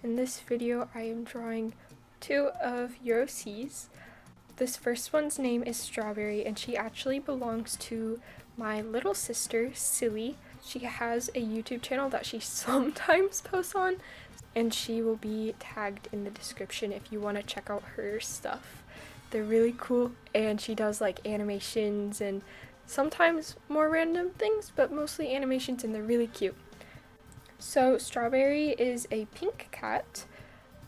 In this video I am drawing two of Euroseas. This first one's name is Strawberry and she actually belongs to my little sister, Silly. She has a YouTube channel that she sometimes posts on and she will be tagged in the description if you want to check out her stuff. They're really cool and she does like animations and sometimes more random things, but mostly animations, and they're really cute. So Strawberry is a pink cat.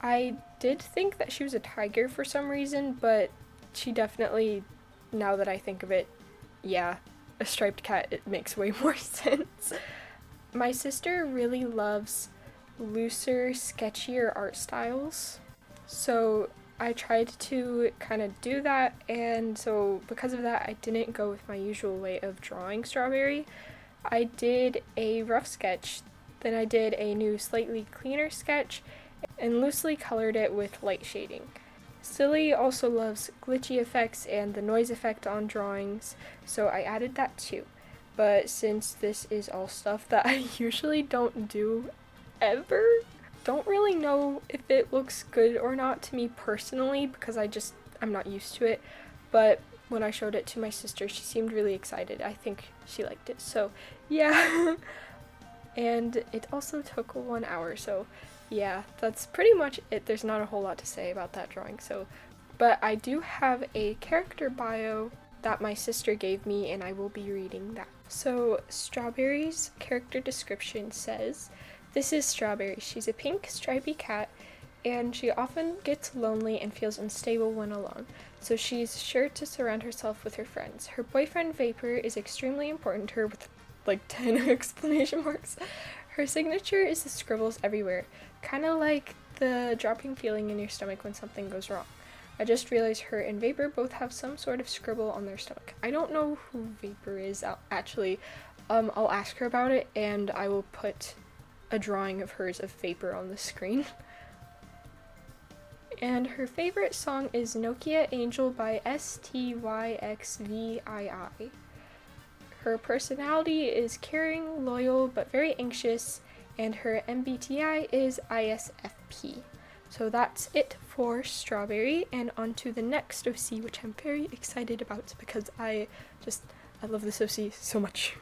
I did think that she was a tiger for some reason, but she definitely, now that I think of it, yeah, a striped cat, it makes way more sense. My sister really loves looser, sketchier art styles, so I tried to kind of do that, and so because of that I didn't go with my usual way of drawing Strawberry. I did a rough sketch, then I did a new slightly cleaner sketch and loosely colored it with light shading. Silly also loves glitchy effects and the noise effect on drawings, so I added that too. But since this is all stuff that I usually don't do ever, don't really know if it looks good or not to me personally because I'm not used to it, but when I showed it to my sister she seemed really excited. I think she liked it, so yeah. And it also took 1 hour, so yeah, that's pretty much it. There's not a whole lot to say about that drawing, but I do have a character bio that my sister gave me and I will be reading that. So Strawberry's character description says, "This is Strawberry. She's a pink stripy cat and she often gets lonely and feels unstable when alone, so she's sure to surround herself with her friends. Her boyfriend Vapor is extremely important to her," with like 10 exclamation marks. "Her signature is the scribbles everywhere, kind of like the dropping feeling in your stomach when something goes wrong. I just realized her and Vapor both have some sort of scribble on their stomach." I don't know who Vapor is, I'll ask her about it and I will put a drawing of hers of Vapor on the screen. And her favorite song is Nokia Angel by STYXVII. Her personality is caring, loyal, but very anxious, and her MBTI is ISFP. So that's it for Strawberry, and on to the next OC, which I'm very excited about because I love this OC so much.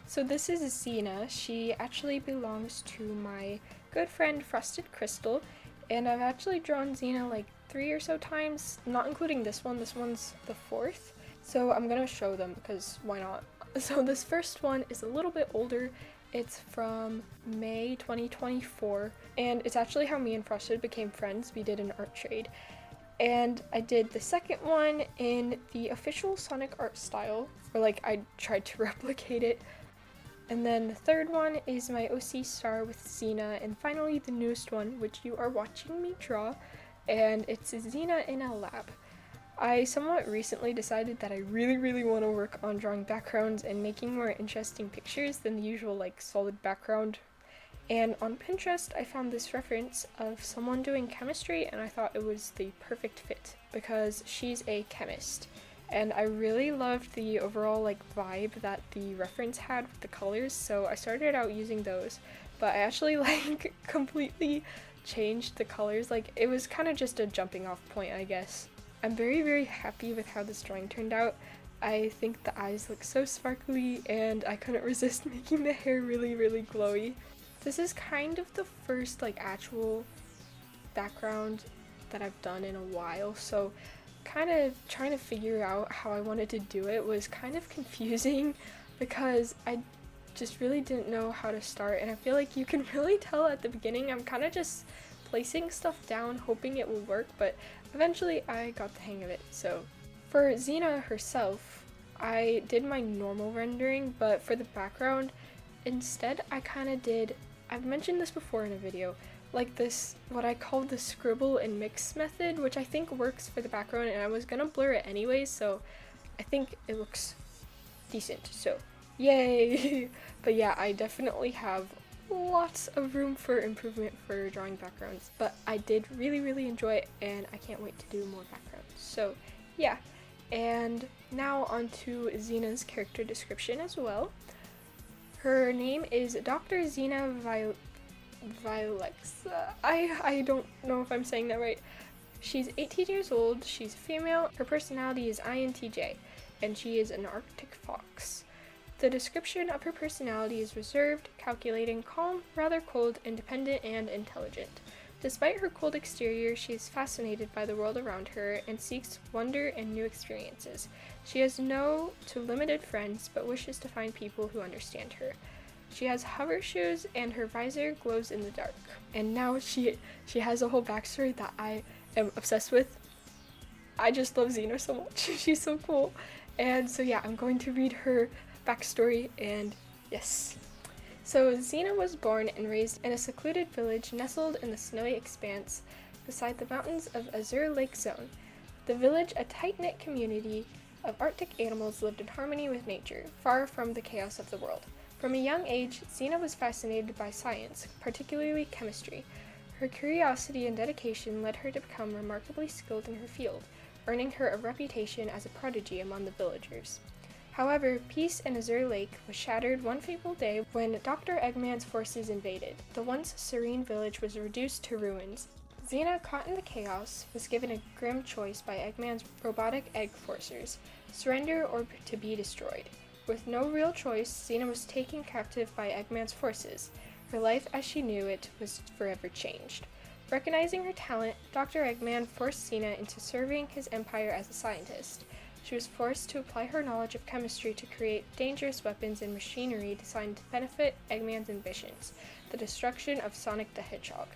So this is Xena. She actually belongs to my good friend Frosted Crystal, and I've actually drawn Xena like 3 or so times, not including this one. This one's the 4th, so I'm gonna show them because why not? So this first one is a little bit older. It's from May 2024, and it's actually how me and Frosted became friends. We did an art trade, and I did the second one in the official Sonic art style, or like I tried to replicate it. And then the third one is my OC star with Xena, and finally the newest one, which you are watching me draw, and it's Xena in a lab. I somewhat recently decided that I really want to work on drawing backgrounds and making more interesting pictures than the usual like solid background. And on Pinterest I found this reference of someone doing chemistry and I thought it was the perfect fit because she's a chemist. And I really loved the overall like vibe that the reference had with the colors, so I started out using those, but I actually like completely changed the colors. Like it was kind of just a jumping off point, I guess. I'm very happy with how this drawing turned out. I think the eyes look so sparkly and I couldn't resist making the hair really glowy. This is kind of the first like actual background that I've done in a while, so kind of trying to figure out how I wanted to do it was kind of confusing because I just really didn't know how to start, and I feel like you can really tell at the beginning I'm kind of just placing stuff down hoping it will work, but eventually I got the hang of it. So for Xena herself, I did my normal rendering, but for the background instead I kind of did, I've mentioned this before in a video, like this, what I call the scribble and mix method, which I think works for the background, and I was gonna blur it anyways, so I think it looks decent, so yay! But yeah, I definitely have lots of room for improvement for drawing backgrounds, but I did really enjoy it and I can't wait to do more backgrounds. So yeah, And now on to Xena's character description as well. Her name is Dr. Xena Vilexa. I don't know if I'm saying that right. She's 18 years old, she's female, her personality is INTJ, and she is an Arctic fox. The description of her personality is reserved, calculating, calm, rather cold, independent, and intelligent. Despite her cold exterior, she is fascinated by the world around her and seeks wonder and new experiences. She has no to limited friends, but wishes to find people who understand her. She has hover shoes, and her visor glows in the dark. And now she has a whole backstory that I am obsessed with. I just love Xena so much. She's so cool. And so yeah, I'm going to read her backstory, and yes. So Xena was born and raised in a secluded village nestled in the snowy expanse beside the mountains of Azure Lake Zone. The village, a tight-knit community of Arctic animals, lived in harmony with nature, far from the chaos of the world. From a young age, Xena was fascinated by science, particularly chemistry. Her curiosity and dedication led her to become remarkably skilled in her field, earning her a reputation as a prodigy among the villagers. However, peace in Azure Lake was shattered one fateful day when Dr. Eggman's forces invaded. The once serene village was reduced to ruins. Xena, caught in the chaos, was given a grim choice by Eggman's robotic egg forcers: surrender or to be destroyed. With no real choice, Xena was taken captive by Eggman's forces. Her life as she knew it was forever changed. Recognizing her talent, Dr. Eggman forced Xena into serving his empire as a scientist. She was forced to apply her knowledge of chemistry to create dangerous weapons and machinery designed to benefit Eggman's ambitions: the destruction of Sonic the Hedgehog.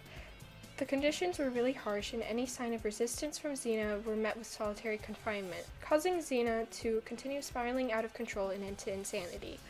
The conditions were really harsh, and any sign of resistance from Xena were met with solitary confinement, causing Xena to continue spiraling out of control and into insanity.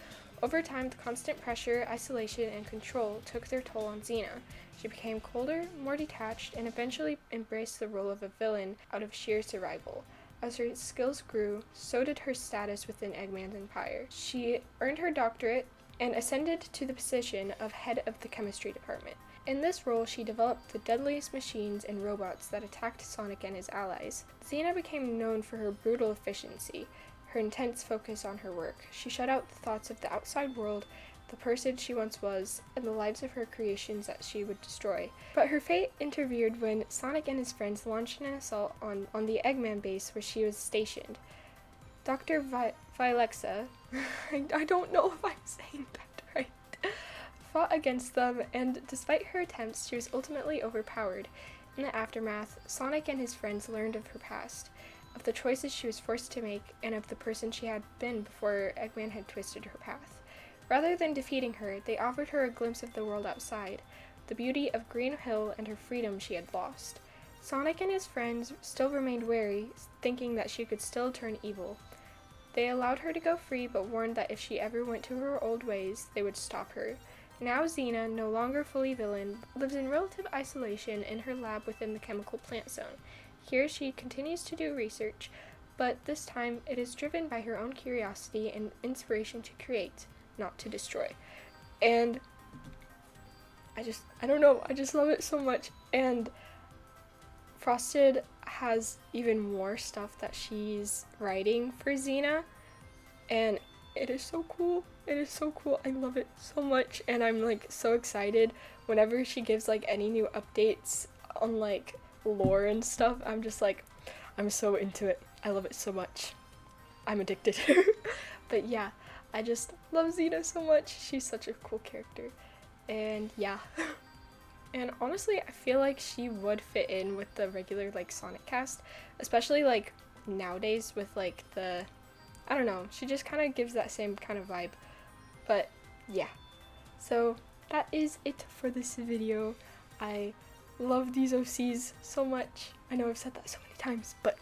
Over time, the constant pressure, isolation, and control took their toll on Xena. She became colder, more detached, and eventually embraced the role of a villain out of sheer survival. As her skills grew, so did her status within Eggman's empire. She earned her doctorate and ascended to the position of head of the chemistry department. In this role, she developed the deadliest machines and robots that attacked Sonic and his allies. Xena became known for her brutal efficiency, her intense focus on her work. She shut out the thoughts of the outside world, the person she once was, and the lives of her creations that she would destroy. But her fate interfered when Sonic and his friends launched an assault on the Eggman base where she was stationed. Dr. Vilexa, I don't know if I'm saying that right, fought against them, and despite her attempts, she was ultimately overpowered. In the aftermath, Sonic and his friends learned of her past, of the choices she was forced to make, and of the person she had been before Eggman had twisted her path. Rather than defeating her, they offered her a glimpse of the world outside, the beauty of Green Hill and her freedom she had lost. Sonic and his friends still remained wary, thinking that she could still turn evil. They allowed her to go free, but warned that if she ever went to her old ways, they would stop her. Now Xena, no longer fully villain, lives in relative isolation in her lab within the chemical plant zone. Here she continues to do research, but this time it is driven by her own curiosity and inspiration to create, not to destroy. And I don't know, I just love it so much. And Frosted has even more stuff that she's writing for Xena, and it is so cool. It is so cool. I love it so much, and I'm like so excited whenever she gives like any new updates on like lore and stuff. I'm just like, I'm so into it. I love it so much. I'm addicted. But yeah, I just love Xena so much. She's such a cool character. And yeah. And honestly, I feel like she would fit in with the regular like Sonic cast, especially like nowadays with like the, I don't know, she just kind of gives that same kind of vibe. But yeah, so that is it for this video. I love these OCs so much. I know I've said that so many times, but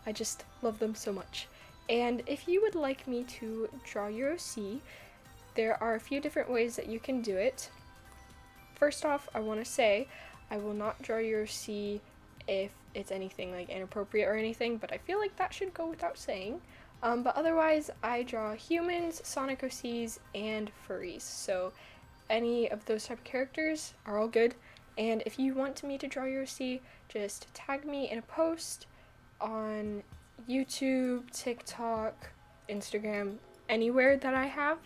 I just love them so much. And if you would like me to draw your OC, there are a few different ways that you can do it. First off, I want to say I will not draw your OC if it's anything like inappropriate or anything, but I feel like that should go without saying. But otherwise, I draw humans, Sonic OCs, and furries. So any of those type of characters are all good. And if you want me to draw your OC, just tag me in a post on YouTube, TikTok, Instagram, anywhere that I have.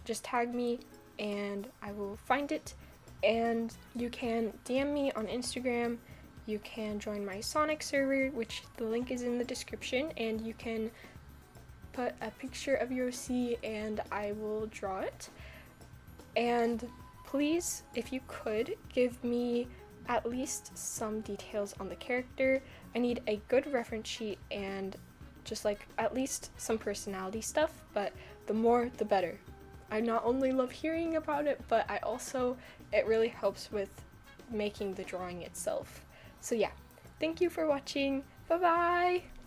Just tag me and I will find it. And you can DM me on Instagram. You can join my Sonic server, which the link is in the description, and you can put a picture of your C and I will draw it. And please, if you could, give me at least some details on the character. I need a good reference sheet and just like at least some personality stuff, but the more the better. I not only love hearing about it, but it really helps with making the drawing itself. So yeah, thank you for watching. Bye bye!